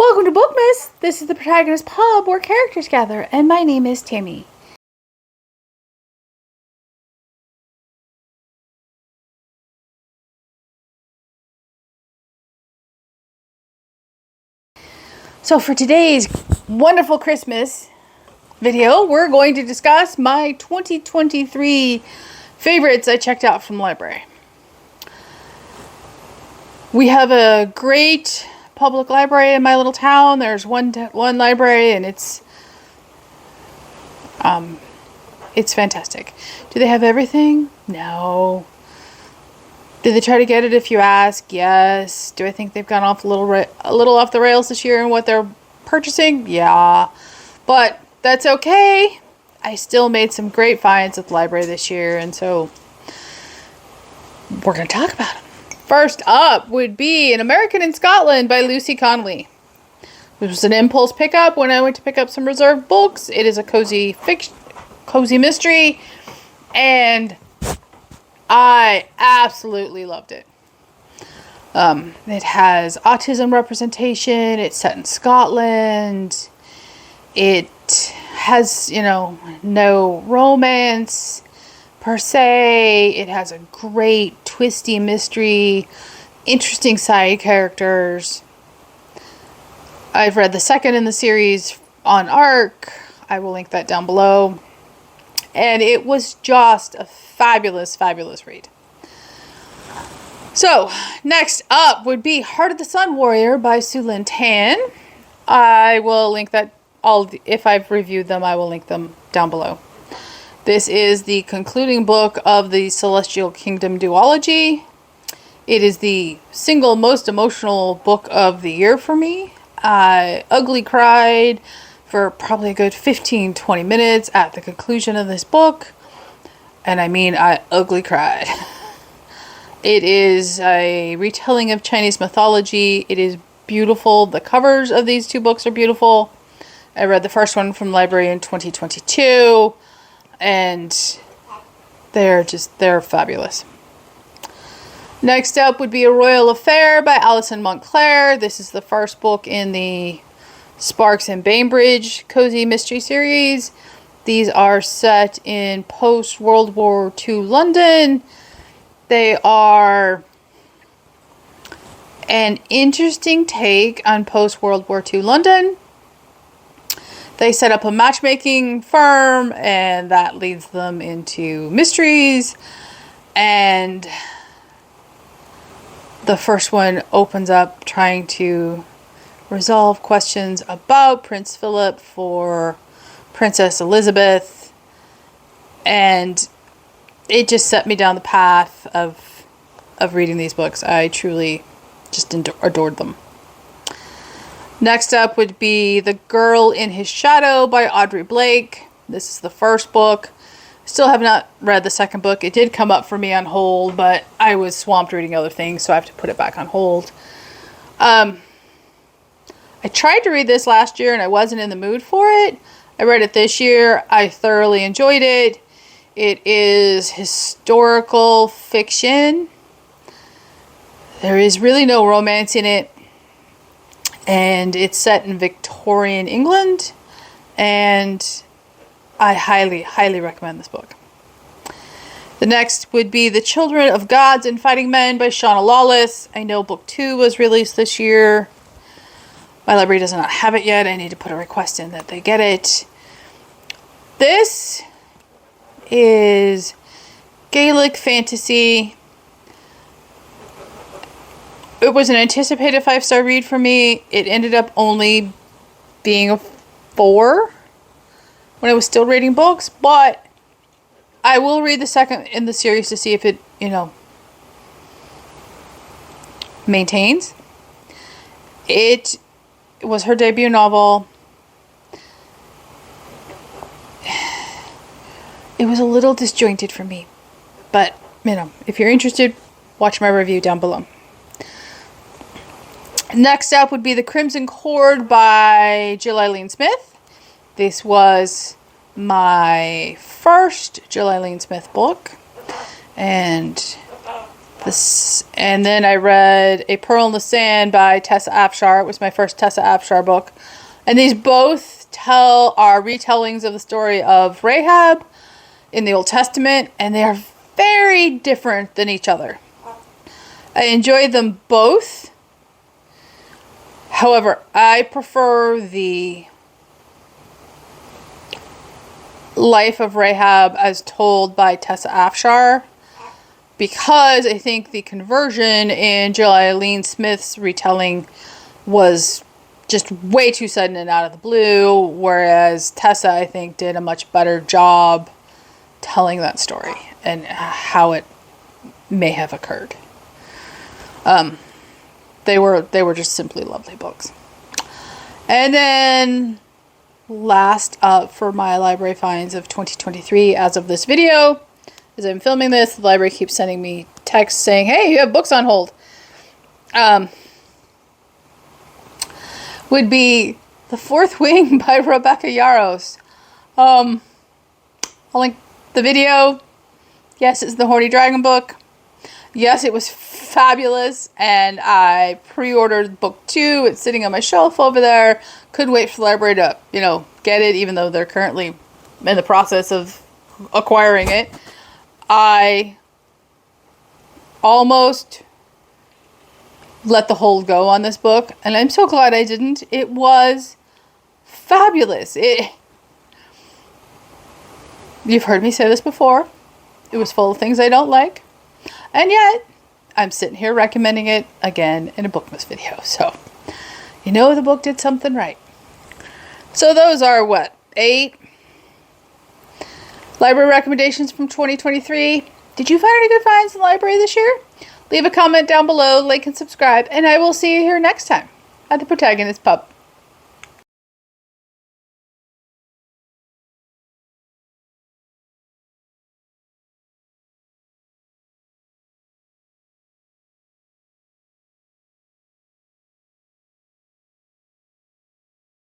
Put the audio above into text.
Welcome to Bookmas. This is the Protagonist Pub where characters gather, and my name is Tammy. So for today's wonderful Christmas video, we're going to discuss my 2023 favorites I checked out from the library. We have a great public library in my little town. There's one library, and it's fantastic. Do they have everything? No. Did they try to get it if you ask? Yes. Do I think they've gone off a little off the rails this year in what they're purchasing? Yeah. But that's okay. I still made some great finds at the library this year, and so we're going to talk about them. First up would be An American in Scotland by Lucy Connelly. This was an impulse pickup when I went to pick up some reserved books. It is a cozy mystery, and I absolutely loved it. It has autism representation. It's set in Scotland. It has, no romance per se. It has a great twisty mystery, interesting side characters. I've read the second in the series on ARC. I will link that down below. And it was just a fabulous, fabulous read. So, next up would be Heart of the Sun Warrior by Sue Lynn Tan. I will link that if I've reviewed them, I will link them down below. This is the concluding book of the Celestial Kingdom duology. It is the single most emotional book of the year for me. I ugly cried for probably a good 15-20 minutes at the conclusion of this book. And I mean, I ugly cried. It is a retelling of Chinese mythology. It is beautiful. The covers of these two books are beautiful. I read the first one from the library in 2022. And they're fabulous. Next up would be A Royal Affair by Allison Montclair. This is the first book in the Sparks and Bainbridge cozy mystery series. These are set in post-World War II London. They are an interesting take on post-World War II London. They set up a matchmaking firm, and that leads them into mysteries. And the first one opens up trying to resolve questions about Prince Philip for Princess Elizabeth. And it just set me down the path of reading these books. I truly just adored them. Next up would be The Girl in His Shadow by Audrey Blake. This is the first book. Still have not read the second book. It did come up for me on hold, but I was swamped reading other things, so I have to put it back on hold. I tried to read this last year, and I wasn't in the mood for it. I read it this year. I thoroughly enjoyed it. It is historical fiction. There is really no romance in it. And it's set in Victorian England, and I highly, highly recommend this book. The next would be The Children of Gods and Fighting Men by Shauna Lawless. I know book 2 was released this year. My library does not have it yet. I need to put a request in that they get it. This is Gaelic fantasy. It was an anticipated 5-star read for me. It ended up only being a 4 when I was still reading books, but I will read the second in the series to see if it, maintains. It was her debut novel. It was a little disjointed for me, but, if you're interested, watch my review down below. Next up would be The Crimson Cord by Jill Eileen Smith. This was my first Jill Eileen Smith book, and And then I read A Pearl in the Sand by Tessa Afshar. It was my first Tessa Afshar book. And these both are retellings of the story of Rahab in the Old Testament, and they are very different than each other. I enjoyed them both. However, I prefer the life of Rahab as told by Tessa Afshar, because I think the conversion in Jill Eileen Smith's retelling was just way too sudden and out of the blue, whereas Tessa, I think, did a much better job telling that story and how it may have occurred. They were just simply lovely books. And then last up for my library finds of 2023 as of this video, as I'm filming this, the library keeps sending me texts saying, hey, you have books on hold. Would be The Fourth Wing by Rebecca Yarros. I'll link the video. Yes, it's the Horny Dragon book. Yes, it was fabulous, and I pre-ordered book 2. It's sitting on my shelf over there. Couldn't wait for the library to, get it, even though they're currently in the process of acquiring it. I almost let the hold go on this book, and I'm so glad I didn't. It was fabulous. You've heard me say this before. It was full of things I don't like, and yet I'm sitting here recommending it again in a Bookmas video. So, the book did something right. So those are 8 library recommendations from 2023. Did you find any good finds in the library this year? Leave a comment down below, like and subscribe, and I will see you here next time at the Protagonist Pub.